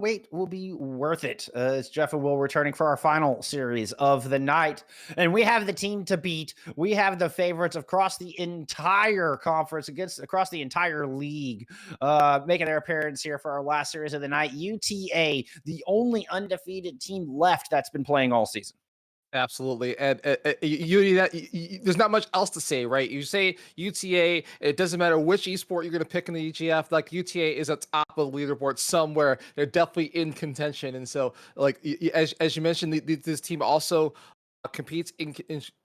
wait will be worth it. It's Jeff and Will returning for our final series of the night. And we have the team to beat. We have the favorites across the entire conference, across the entire league, making their appearance here for our last series of the night. UTA, the only undefeated team left that's been playing all season. Absolutely, and there's not much else to say, right? You say UTA, it doesn't matter which esport you're going to pick in the EGF. Like UTA is at top of the leaderboard somewhere. They're definitely in contention, and so like as you mentioned, this team also competes in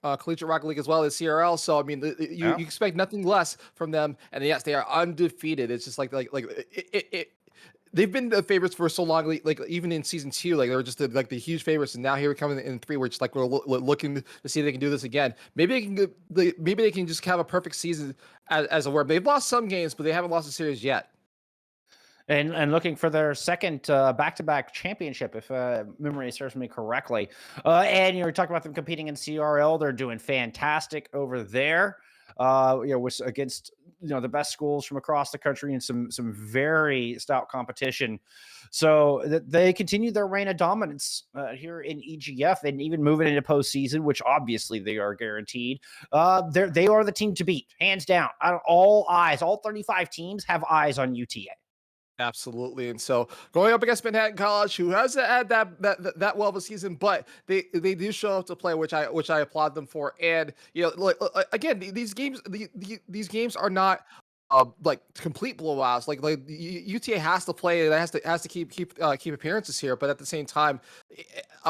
collegiate rocket league as well as CRL. So I mean, Yeah. you expect nothing less from them, and yes, they are undefeated. It's just like they've been the favorites for so long, like even in season two, like they were just the huge favorites, and now here we come in three, which like we're looking to see if they can do this again. Maybe they can maybe they can just have a perfect season as a word. They've lost some games, but they haven't lost a series yet. And looking for their second back-to-back championship, if memory serves me correctly. And you know, we talked about them competing in CRL. They're doing fantastic over there. With against the best schools from across the country and some very stout competition. So they continue their reign of dominance here in EGF and even moving into postseason, which obviously they are guaranteed. They are the team to beat, hands down. All eyes, all 35 teams have eyes on UTA. Absolutely, and so going up against Manhattan College, who hasn't had that well of a season, but they do show up to play, which I applaud them for. And again, these games these games are not like complete blowouts. UTA has to play, it has to keep appearances here, but at the same time,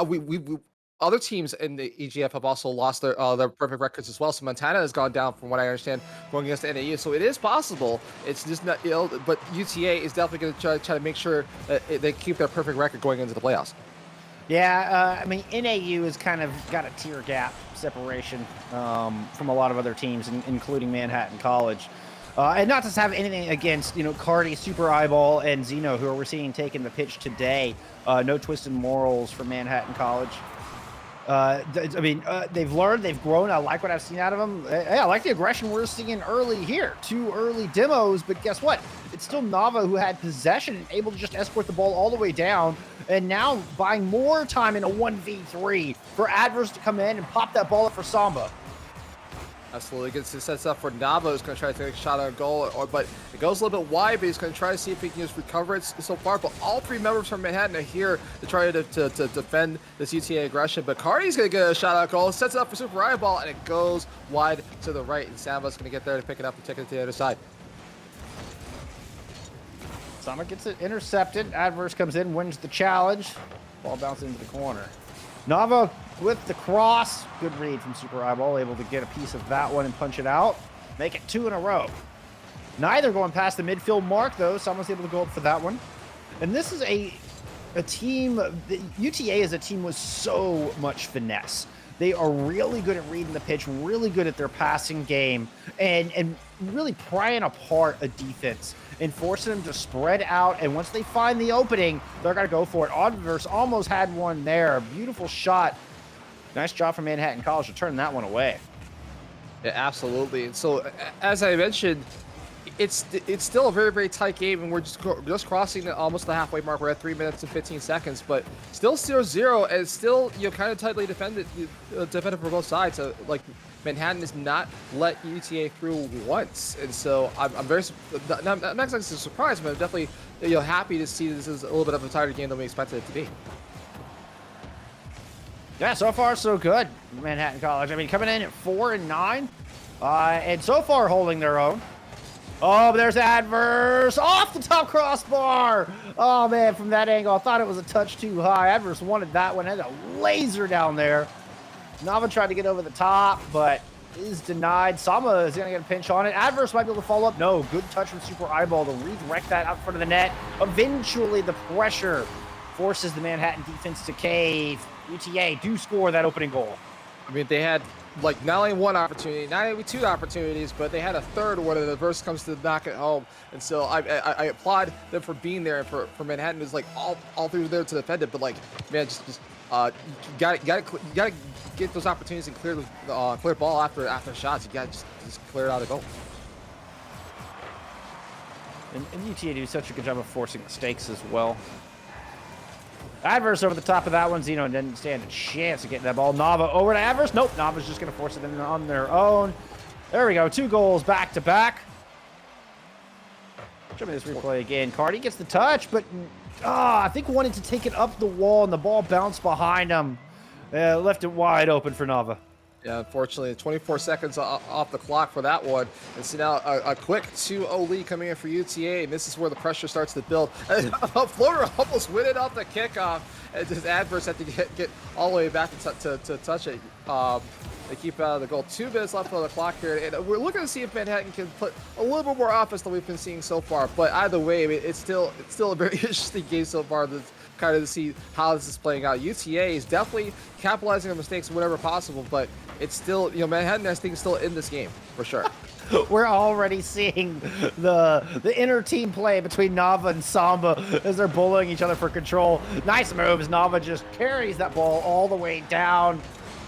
we other teams in the EGF have also lost their perfect records as well. So Montana has gone down, from what I understand, going against the NAU. So it is possible. It's just not, but UTA is definitely going to try to make sure that they keep their perfect record going into the playoffs. Yeah, I mean, NAU has kind of got a tier gap separation from a lot of other teams, including Manhattan College. And not to have anything against, Cardi, Super Eyeball, and Zeno, who we're seeing taking the pitch today. No twisted morals for Manhattan College. They've learned, they've grown. I like what I've seen out of them. I like the aggression we're seeing early here. 2 early demos, but guess what? It's still Nava who had possession and able to just escort the ball all the way down, and now buying more time in a 1v3 for Adverse to come in and pop that ball up for Samba. Absolutely, gets it sets up for Nava, who's going to try to take a shot on goal, but it goes a little bit wide, but he's going to try to see if he can just recover it so far. But all 3 members from Manhattan are here to try to defend this UTA aggression. But Cardi's going to get a shot on goal, sets it up for Super Eyeball, and it goes wide to the right. And Samba's going to get there to pick it up and take it to the other side. Samba gets it intercepted. Adverse comes in, wins the challenge. Ball bounces into the corner. Nava with the cross. Good read from Super Eyeball, able to get a piece of that one and punch it out. Make it 2 in a row. Neither going past the midfield mark, though. Someone's able to go up for that one. And this is a team, the UTA is a team with so much finesse. They are really good at reading the pitch, really good at their passing game, and really prying apart a defense and forcing them to spread out. And once they find the opening, they're going to go for it. Adverse almost had one there. Beautiful shot. Nice job from Manhattan College to turn that one away. Yeah, absolutely. And so, as I mentioned, it's still a very, very tight game, and we're just crossing almost the halfway mark. We're at 3 minutes and 15 seconds, but still 0-0, and still kind of tightly defended for both sides. So like Manhattan has not let UTA through once, and so I'm very not exactly surprised, but I'm definitely happy to see this is a little bit of a tighter game than we expected it to be. Yeah, so far so good, Manhattan College. I mean, coming in at 4-9, and so far holding their own. Oh, but there's Adverse off the top crossbar. Oh, man, from that angle, I thought it was a touch too high. Adverse wanted that one, had a laser down there. Nava tried to get over the top, but is denied. Sama is going to get a pinch on it. Adverse might be able to follow up. No, good touch from Super Eyeball to redirect that out front of the net. Eventually, the pressure forces the Manhattan defense to cave. UTA do score that opening goal. I mean, they had like not only one opportunity, not only 2 opportunities, but they had a third where the verse comes to knock it home. And so I applaud them for being there, and for Manhattan is like all through there to defend it. But like, man, just you gotta get those opportunities and clear ball after shots. You gotta just clear it out of goal. And UTA do such a good job of forcing mistakes as well. Adverse over the top of that one. Xeno didn't stand a chance of getting that ball. Nava over to Adverse. Nope, Nava's just going to force it in on their own. There we go. 2 goals back to back. Show me this replay again. Cardi gets the touch, but I think wanted to take it up the wall, and the ball bounced behind him. Left it wide open for Nava. Yeah, unfortunately, 24 seconds off the clock for that one. And so now a quick 2-0 lead coming in for UTA, and this is where the pressure starts to build. A floater almost win it off the kickoff, and just Adverse had to get all the way back to touch it. They keep out of the goal. 2 minutes left on the clock here, and we're looking to see if Manhattan can put a little bit more offense than we've been seeing so far. But either way, I mean, it's still a very interesting game so far. Kind of to see how this is playing out. UTA is definitely capitalizing on mistakes whenever possible, but it's still, Manhattan, I think, is still in this game for sure. We're already seeing the inner team play between Nava and Samba as they're bullying each other for control. Nice moves. Nava just carries that ball all the way down.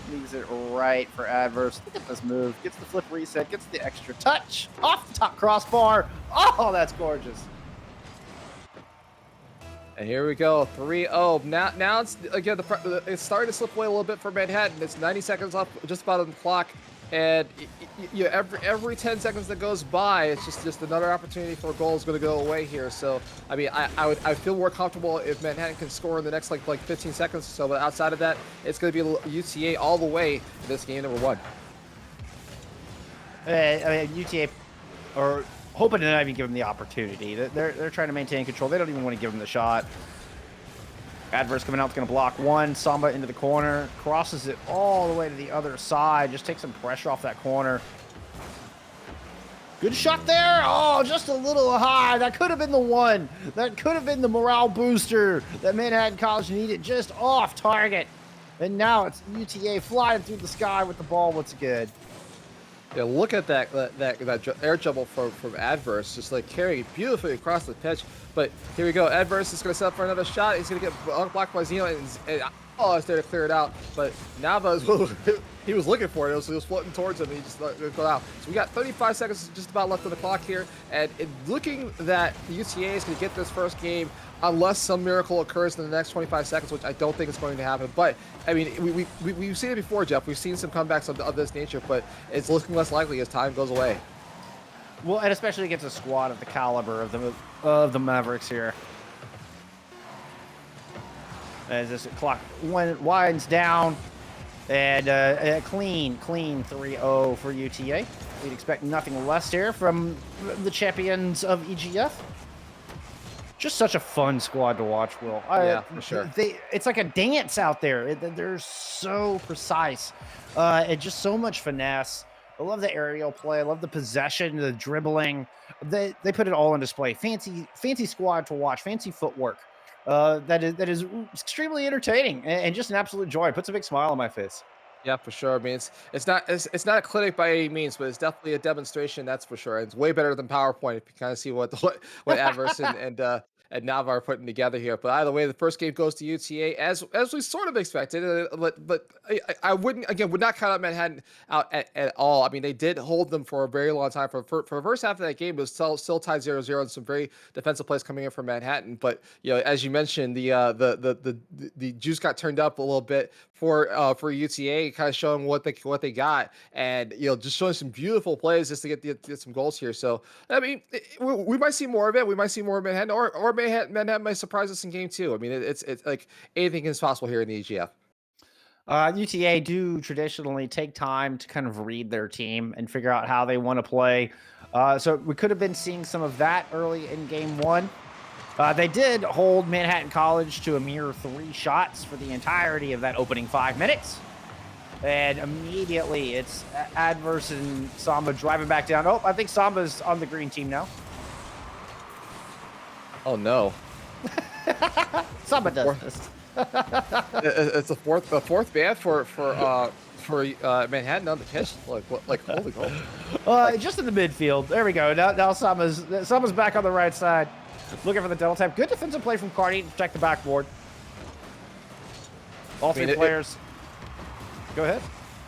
Leaves it right for Adverse. Look at this move. Gets the flip reset. Gets the extra touch. Off the top crossbar. Oh, that's gorgeous. And here we go, 3-0. Now it's, again, it's starting to slip away a little bit for Manhattan. It's 90 seconds left, just about on the clock. And every 10 seconds that goes by, it's just another opportunity for a goal is going to go away here. So, I mean, I feel more comfortable if Manhattan can score in the next like 15 seconds or so. But outside of that, it's going to be UTA all the way in this game number 1. I mean, UTA or hoping to not even give them the opportunity. They're trying to maintain control. They don't even want to give them the shot. Adverse coming out is going to block one. Samba into the corner. Crosses it all the way to the other side. Just takes some pressure off that corner. Good shot there. Oh, just a little high. That could have been the one. That could have been the morale booster that Manhattan College needed, just off target. And now it's UTA flying through the sky with the ball. What's good? Yeah, look at that air jumble from Adverse, just like carrying it beautifully across the pitch. But here we go. Adverse is going to set up for another shot. He's going to get unblocked by Xeno, and it's there to clear it out. But Nava, he was looking for it. He was floating towards him, and he just let it go out. So we got 35 seconds just about left on the clock here, and looking that UTA is going to get this first game unless some miracle occurs in the next 25 seconds, which I don't think is going to happen. But, I mean, we've seen it before, Jeff. We've seen some comebacks of this nature, but it's looking less likely as time goes away. Well, and especially against a squad of the caliber of the Mavericks here. As this clock winds down, and a clean 3-0 for UTA. We'd expect nothing less here from the champions of EGF. Just such a fun squad to watch, Will. Yeah, for sure. It's like a dance out there. They're so precise, and just so much finesse. I love the aerial play. I love the possession, the dribbling. They put it all on display. Fancy squad to watch. Fancy footwork. That is extremely entertaining and just an absolute joy. It puts a big smile on my face. Yeah, for sure. I mean, it's not a clinic by any means, but it's definitely a demonstration. That's for sure. It's way better than PowerPoint if you kind of see what Adverse and Nava are putting together here. But either way, the first game goes to UTA as we sort of expected. But I would not count out Manhattan out at all. I mean, they did hold them for a very long time. For the first half of that game, it was still tied 0-0 and some very defensive plays coming in from Manhattan. But as you mentioned, the juice got turned up a little bit for UTA, kind of showing what they got, and just showing some beautiful plays just to get some goals here. So I mean, we might see more of it. We might see more of Manhattan, or Manhattan might surprise us in game 2. I mean, it's like anything is possible here in the EGF. UTA do traditionally take time to kind of read their team and figure out how they want to play. So we could have been seeing some of that early in game 1. They did hold Manhattan College to a mere 3 shots for the entirety of that opening 5 minutes. And immediately it's Adverse and Samba driving back down. Oh, I think Samba's on the green team now. Oh no. Samba does this. It's the fourth ban for Manhattan on the pitch. Like holy goal. Just in the midfield. There we go. Now Samba's back on the right side. Looking for the double tap. Good defensive play from Cardi to protect the backboard. All 3 players. Go ahead.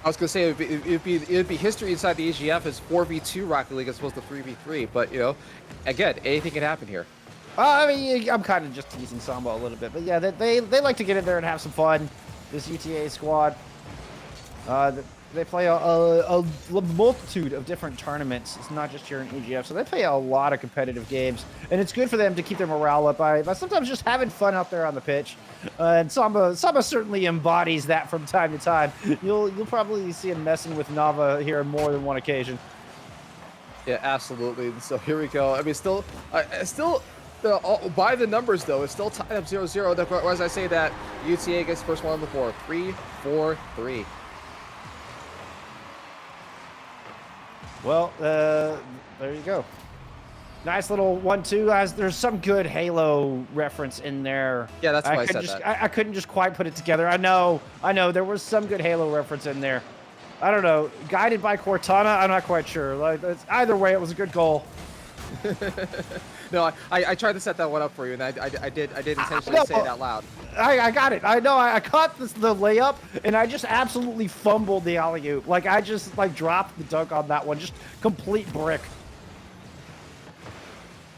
I was gonna say it'd be history inside the EGF as 4v2 Rocket League as opposed to 3v3. But again, anything can happen here. I mean, I'm kind of just teasing Samba a little bit, but yeah, they like to get in there and have some fun. This UTA squad, they play a multitude of different tournaments. It's not just here in EGF, so they play a lot of competitive games, and it's good for them to keep their morale up by sometimes just having fun out there on the pitch. And Samba certainly embodies that from time to time. You'll probably see him messing with Nava here on more than one occasion. Yeah, absolutely. So here we go. I mean, still. By the numbers, though, it's still tied up 0-0. As I say that, UTA gets first one on the board. 3-4-3. Well, there you go. Nice little 1-2. There's some good Halo reference in there. Yeah, that's why I said that. I couldn't just quite put it together. I know. There was some good Halo reference in there. I don't know. Guided by Cortana? I'm not quite sure. Like, either way, it was a good goal. No, I tried to set that one up for you, and I did intentionally say it out loud. I got it. I know. I caught the layup, and I just absolutely fumbled the alley-oop. Like, I just, dropped the dunk on that one. Just complete brick.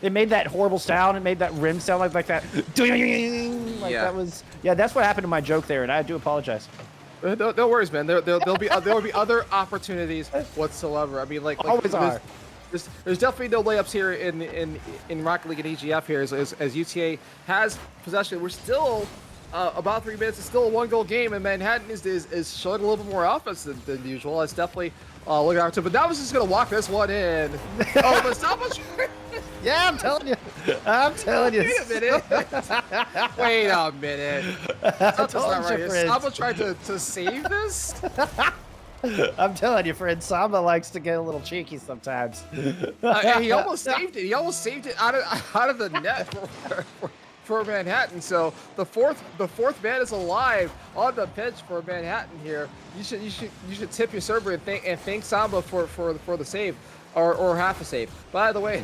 It made that horrible sound. It made that rim sound like that. Like, yeah. That was... Yeah, that's what happened to my joke there, and I do apologize. No worries, man. There'll be other opportunities whatsoever. I mean, always are. There's definitely no layups here in Rocket League and EGF here as UTA has possession. We're still about 3 minutes. It's still a 1-goal game, and Manhattan is showing a little bit more offense than usual. It's definitely looking out to. But now just gonna walk this one in. Oh, but Samba. Yeah, I'm telling you. Wait a minute. Wait a minute. Something's not right here. Samba tried to save this. I'm telling you, friend, Samba likes to get a little cheeky sometimes. He almost saved it. He almost saved it out of the net for Manhattan. So the fourth man is alive on the pitch for Manhattan here. You should tip your server and thank Samba for the save or half a save. By the way,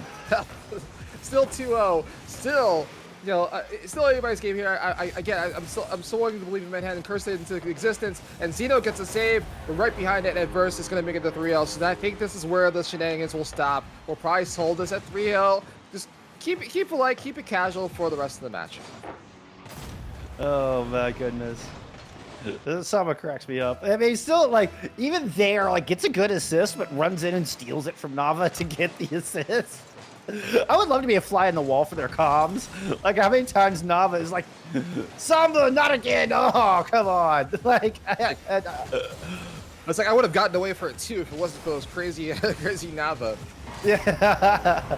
still 2-0. Still. It's still anybody's game here. I'm still wanting to believe in Manhattan cursed it into existence, and Zeno gets a save. But right behind it, Adverse is going to make it to 3-0. So I think this is where the shenanigans will stop. We'll probably hold this at 3-0. Just keep it light, keep it casual for the rest of the match. Oh my goodness. Samba cracks me up. I mean, still, even there, gets a good assist, but runs in and steals it from Nava to get the assist. I would love to be a fly in the wall for their comms. How many times Nava is like, Samba, not again. Oh, come on. It's like I would have gotten away for it too if it wasn't for those crazy Nava. Yeah.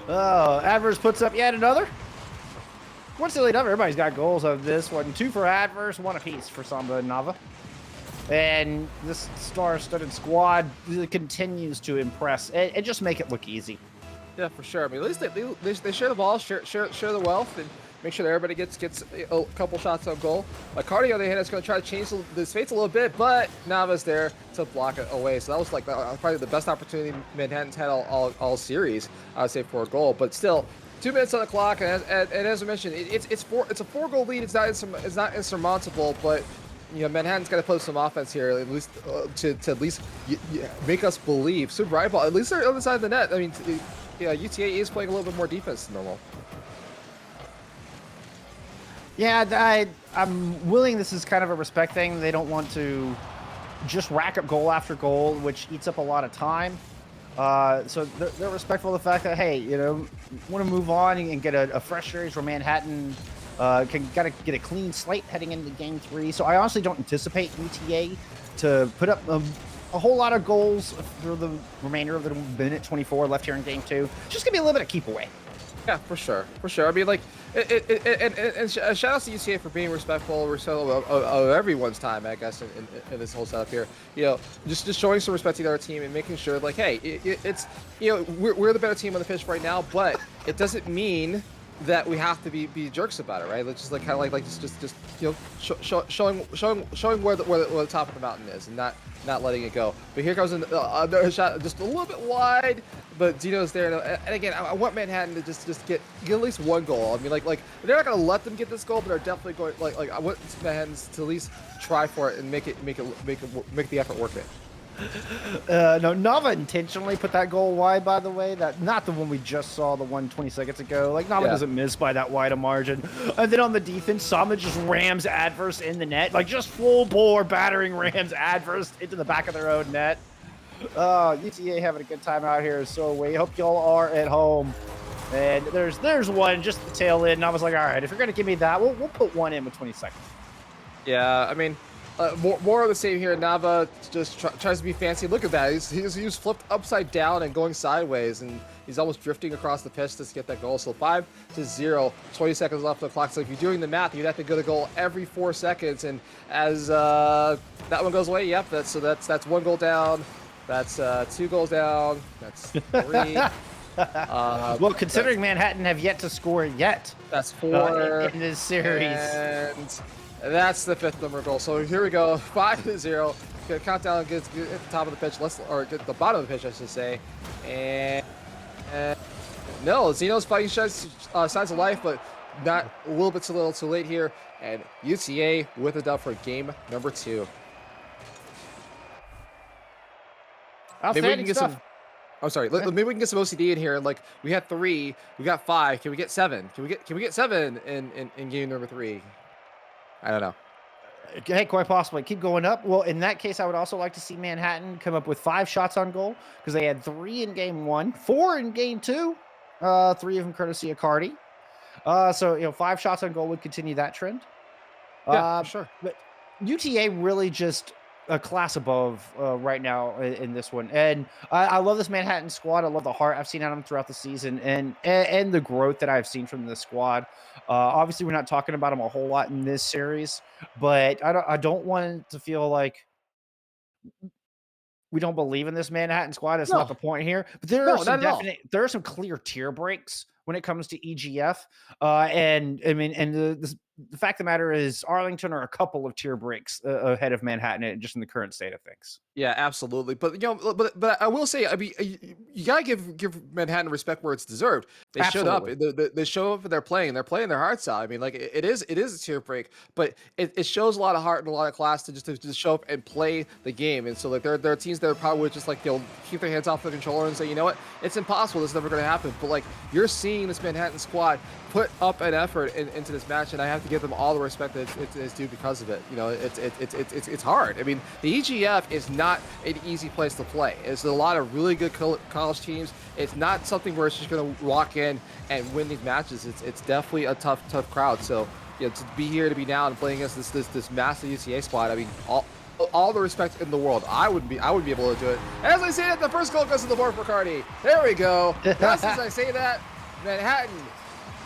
Oh, Adverse puts up yet another. One silly enough, everybody's got goals of this one. 2 for Adverse, 1 apiece for Samba and Nava. And this star-studded squad continues to impress and just make it look easy. Yeah, for sure. I mean, at least they share the ball, share the wealth, and make sure that everybody gets a couple shots on goal. Cardi, on the other hand, is going to try to change the fates a little bit, but Nava's there to block it away. So that was probably the best opportunity Manhattan's had all series, I would say, for a goal. But still, 2 minutes on the clock, and as I mentioned, it's a 4-goal lead. It's not insurmountable, but Manhattan's got to play some offense here, at least to at least make us believe. Super Eyeball, at least they're on the side of the net. I mean, UTA is playing a little bit more defense than normal. Yeah, I'm willing this is kind of a respect thing. They don't want to just rack up goal after goal, which eats up a lot of time. So they're respectful of the fact that, hey, want to move on and get a fresh series where Manhattan can gotta get a clean slate heading into game 3. So I honestly don't anticipate UTA to put up a whole lot of goals for the remainder of the minute 24 left here in game 2. It's just gonna be a little bit of keep away. Yeah, for sure. I mean, and shout out to UCA for being respectful of everyone's time, I guess, in this whole setup here. Just showing some respect to the other team and making sure, hey, it's we're the better team on the pitch right now, but it doesn't mean that we have to be jerks about it, right? Let's just showing where the top of the mountain is and not letting it go. But here comes another shot, just a little bit wide, but Dino's there. And again, I want Manhattan to just get at least 1 goal. I mean, they're not gonna let them get this goal, but they're definitely going. I want Manhattan to at least try for it and make the effort worth it. No, Nava intentionally put that goal wide, by the way. That not the one we just saw, the one 20 seconds ago. Like, Nava doesn't miss by that wide a margin. And then on the defense, Sama just rams Adverse in the net. Like, just full bore battering rams Adverse into the back of their own net. UTA having a good time out here. So we hope y'all are at home. And there's one just at the tail end. And I was like, all right, if you're going to give me that, we'll put one in with 20 seconds. Yeah, I mean, more of the same here. Nava just tries to be fancy. Look at that. He's flipped upside down and going sideways, and he's almost drifting across the pitch to get that goal. So 5-0, 20 seconds left on the clock. So if you're doing the math, you'd have to get a goal every 4 seconds. And as that one goes away, yep, that's one goal down. That's 2 goals down. That's 3. Well, considering Manhattan have yet to score yet. That's 4 in this series. And that's the 5th number goal. So here we go, 5-0. Countdown gets at the top of the pitch, or get the bottom of the pitch, I should say. And no, Zeno's fighting signs of life, but not a little bit too late here. And UTA with a dub for game number 2. Maybe we can get some. I'm sorry. Maybe we can get some OCD in here. Like, we had 3, we got 5. Can we get 7? Can we get 7 in game number 3? I don't know. Hey, quite possibly. Keep going up. Well, in that case, I would also like to see Manhattan come up with 5 shots on goal, because they had 3 in game 1, 4 in game 2, 3 of them courtesy of Cardi. So 5 shots on goal would continue that trend. Yeah, sure. But UTA really just a class above right now in this one, and I love this Manhattan squad. I love the heart I've seen out of them throughout the season, and the growth that I've seen from this squad. Obviously, we're not talking about them a whole lot in this series, but I don't want it to feel like we don't believe in this Manhattan squad. That's not the point here. But there are some clear tier breaks when it comes to EGF, and I mean, and the fact of the matter is, Arlington are a couple of tier breaks ahead of Manhattan, just in the current state of things. Yeah, absolutely. But but I will say, I mean, you gotta give Manhattan respect where it's deserved. They showed up. They show up. They're playing their hearts out. I mean, like, it is a tier break, but it shows a lot of heart and a lot of class to just show up and play the game. And so, like, there are teams that are probably just like, they'll keep their hands off the controller and say, you know what, it's impossible. This is never going to happen. But like, you're seeing this Manhattan squad put up an effort into this match, and I have to give them all the respect that it's due because of it. You know, it's hard. I mean, the EGF is not an easy place to play. It's a lot of really good college teams. It's not something where it's just going to walk in and win these matches. It's definitely a tough crowd. So, you know, to be here, to be now, and playing against this massive UTA squad, I mean, all the respect in the world. I would be able to do it. As I say that, the first goal goes to the board for Cardi. There we go. Just as I say that, Manhattan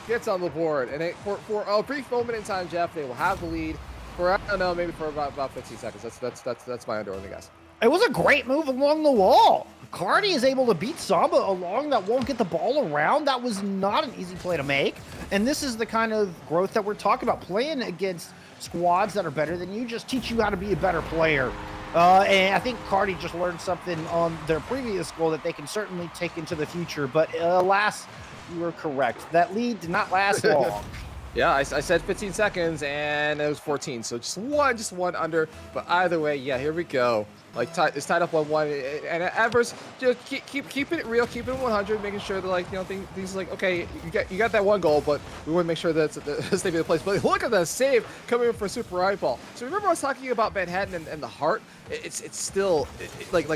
gets on the board, and for a brief moment in time, Jeff, they will have the lead for, I don't know, maybe for about 15 seconds. That's my under-only guess. It was a great move along the wall. Cardi is able to beat Samba along that won't get the ball around. That was not an easy play to make. And this is the kind of growth that we're talking about. Playing against squads that are better than you just teach you how to be a better player. And I think Cardi just learned something on their previous goal that they can certainly take into the future. But alas, you were correct. That lead did not last long. Yeah, I said 15 seconds, and it was 14. So just one under. But either way, yeah, here we go. Like, it's tied up 1-1, and Adverse, just keeping it real, keeping it 100, making sure that, like, you know, things like, okay, you got that one goal, but we want to make sure that it's staying in place. But look at the save coming in for Super Eyeball. So remember I was talking about Manhattan and the heart? It's still like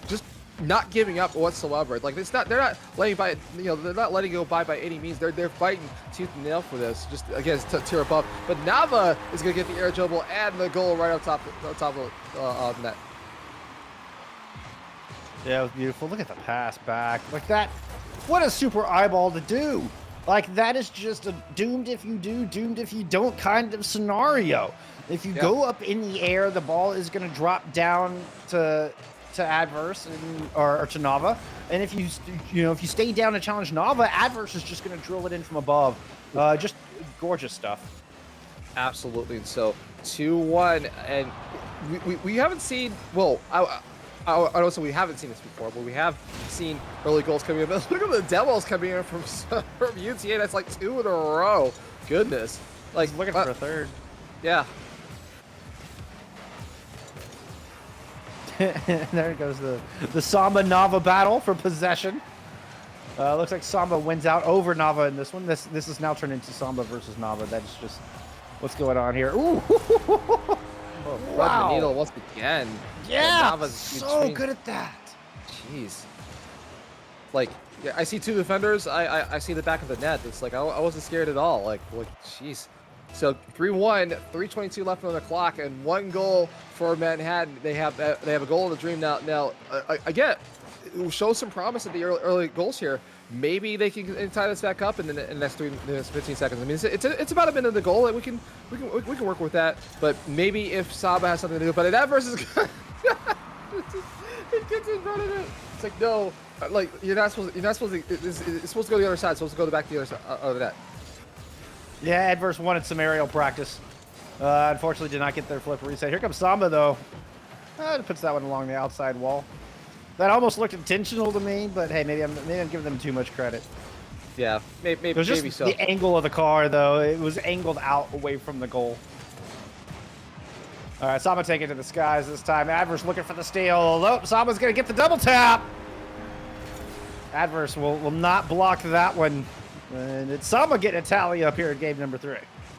just not giving up whatsoever. Like, they're not letting by, you know, they're not letting go by any means. They're fighting tooth and nail for this. Just again, tier above. But Nava is gonna get the air dribble and the goal right on top of net. Yeah, it was beautiful. Look at the pass back. Like that. What a Super Eyeball to do. Like, that is just a doomed if you do, doomed if you don't kind of scenario. If you go up in the air, the ball is going to drop down to Adverse or to Nava. And if you stay down to challenge Nava, Adverse is just going to drill it in from above. Just gorgeous stuff. Absolutely. And so 2-1, and we haven't seen, well, I don't say we haven't seen this before, but we have seen early goals coming in. But look at the demos coming in from UTA. That's like 2 in a row. Goodness. Like, looking for a third. Yeah. There goes the Samba Nava battle for possession. Looks like Samba wins out over Nava in this one. This is now turned into Samba versus Nava. That's just what's going on here. Ooh. Oh, Wow. the needle once again. Yeah, Nava's so good at that. Jeez. Like, yeah, I see two defenders. I see the back of the net. It's like I wasn't scared at all. Like, jeez. So 3-1, 3:22 left on the clock, and 1 goal for Manhattan. They have a goal in the dream now. Again, it will show some promise at the early goals here. Maybe they can tie this back up in the next 15 seconds. I mean, it's about a minute of the goal. We can work with that. But maybe if Saba has something to do, but that versus it gets in front of it. It's like no, like you're not supposed to. It's supposed to go to the other side. It's supposed to go back to the other side of that. Yeah, Adverse wanted some aerial practice. Unfortunately, did not get their flip reset. Here comes Samba though. Puts that one along the outside wall. That almost looked intentional to me, but hey, maybe I'm giving them too much credit. Yeah, maybe It was just so. the angle of the car, though. It was angled out away from the goal. All right, Samba taking it to the skies this time. Adverse looking for the steal. Oh, Samba's going to get the double tap. Adverse will not block that one. And it's Samba getting a tally up here in game number 3.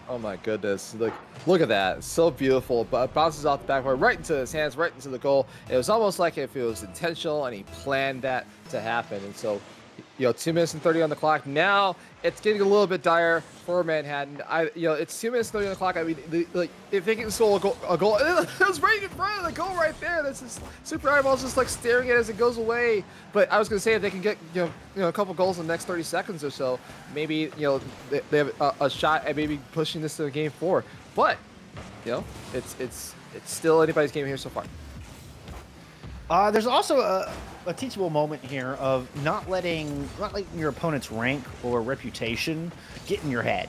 Oh my goodness! Like, look at that. It's so beautiful. But bounces off the backboard right into his hands, right into the goal. It was almost like if it was intentional and he planned that to happen. And so, 2 minutes and 30 on the clock. Now it's getting a little bit dire for Manhattan. It's 2 minutes and 30 on the clock. I mean, if they can score a goal, it was right in front of the goal right there. This is Super Eyeball's just like staring at it as it goes away. But I was gonna say if they can get a couple goals in the next 30 seconds or so, maybe they have a shot at maybe pushing this to game 4. But it's still anybody's game here so far. There's also a teachable moment here of not letting your opponent's rank or reputation get in your head.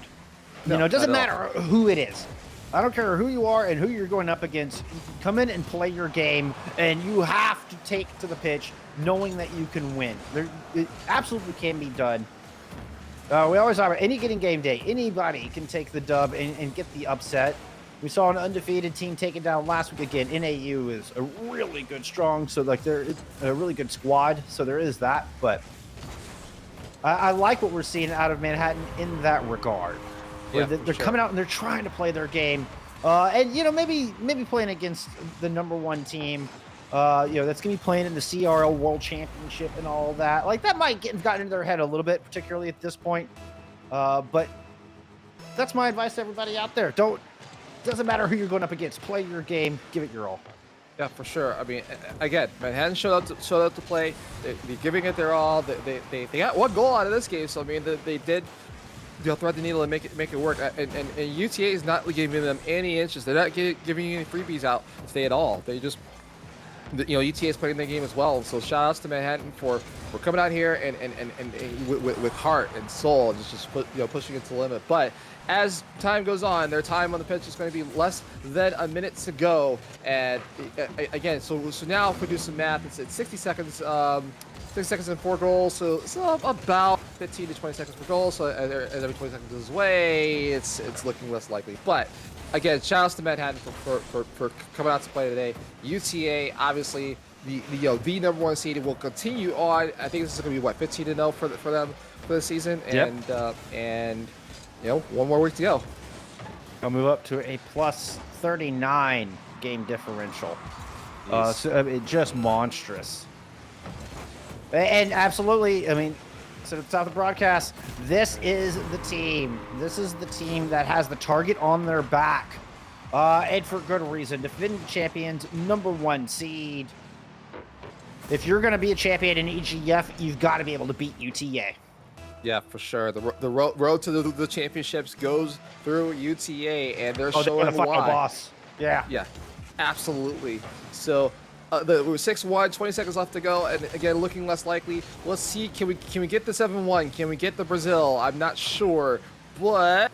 No, It doesn't not at matter who it is. I don't care who you are and who you're going up against. Come in and play your game, and you have to take to the pitch knowing that you can win. It absolutely can be done. We always talk about any given game day. Anybody can take the dub and get the upset. We saw an undefeated team take it down last week again. NAU is a really good, strong, so they're a really good squad. So there is that, but I like what we're seeing out of Manhattan in that regard. Yeah, They're coming out and they're trying to play their game, and maybe playing against the #1 team. That's gonna be playing in the CRL World Championship and all that. Like that might gotten into their head a little bit, particularly at this point. But that's my advice to everybody out there. Doesn't matter who you're going up against. Play your game. Give it your all. Yeah, for sure. I mean, again, Manhattan showed up to play. They're giving it their all. They got 1 goal out of this game, so I mean, they did thread the needle and make it work. And UTA is not giving them any interest. They're not giving you any freebies out today at all. They just, UTA is playing their game as well. So shout outs to Manhattan for coming out here and with heart and soul, and just pushing it to the limit. But as time goes on, their time on the pitch is going to be less than a minute to go. And again, so now if we do some math, it's 60 seconds. 6 seconds and 4 goals, so about 15 to 20 seconds per goal. So as every 20 seconds goes away, it's looking less likely. But again, shout outs to Manhattan for coming out to play today. UTA, obviously, the #1 seed will continue on. I think this is going to be 15-0 for them for the season, and Yep. and 1 more week to go. I'll move up to a plus 39 game differential. Yes. So just monstrous. And absolutely, I mean, so at the top of the broadcast, this is the team. This is the team that has the target on their back. And for good reason. Defending champions, #1 seed. If you're going to be a champion in EGF, you've got to be able to beat UTA. Yeah, for sure. The road to the championships goes through UTA, and they're showing the final why. boss. Yeah. Yeah, absolutely. So the 6-1, 20 seconds left to go, and again, looking less likely. Let's see, can we get the 7-1? Can we get the Brazil? I'm not sure, but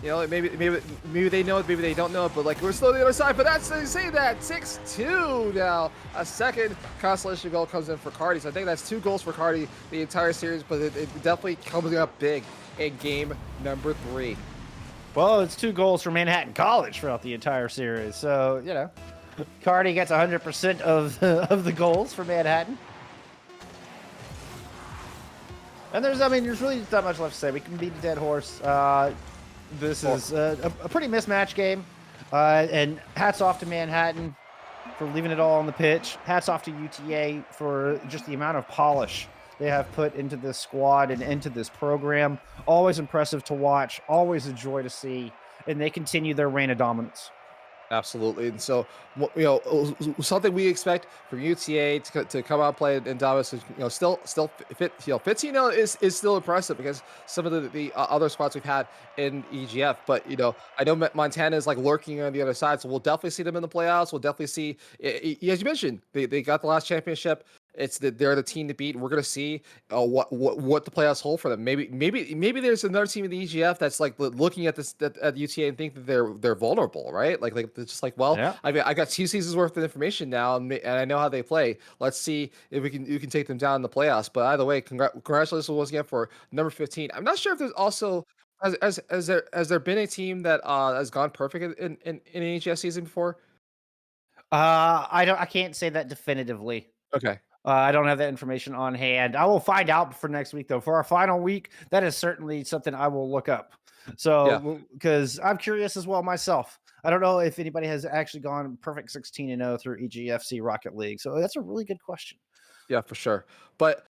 maybe they know it, maybe they don't know it, but like we're still on the other side. But that's they say that 6-2 now. A second consolation goal comes in for Cardi, so I think that's 2 goals for Cardi the entire series, but it definitely comes up big in game number 3. Well, it's 2 goals for Manhattan College throughout the entire series. So, Cardi gets 100% of of the goals for Manhattan. And I mean, there's really not much left to say. We can beat a dead horse. This Or is a pretty mismatched game. And hats off to Manhattan for leaving it all on the pitch. Hats off to UTA for just the amount of polish they have put into this squad and into this program. Always impressive to watch, always a joy to see, and they continue their reign of dominance. absolutely, and so something we expect from UTA to come out and play in Dallas is still fit 15-0 is still impressive because some of the other spots we've had in EGF, but I know Montana is like lurking on the other side, so we'll definitely see them in the playoffs. We'll definitely see, as you mentioned, they got the last championship. They're the team to beat. We're gonna see what the playoffs hold for them. Maybe there's another team in the EGF that's like looking at this at UTA and think that they're vulnerable, right? Like they're just like, well, Yeah. I got 2 seasons worth of information now, and I know how they play. Let's see if we can take them down in the playoffs. But either way, congratulations once again for number 15. I'm not sure if there's also has there been a team that has gone perfect in an EGF season before? I can't say that definitively. Okay. I don't have that information on hand. I will find out for next week, though. For our final week, that is certainly something I will look up. Yeah. So, because I'm curious as well myself. I don't know if anybody has actually gone perfect 16-0 through EGFC Rocket League. So that's a really good question. Yeah, for sure. But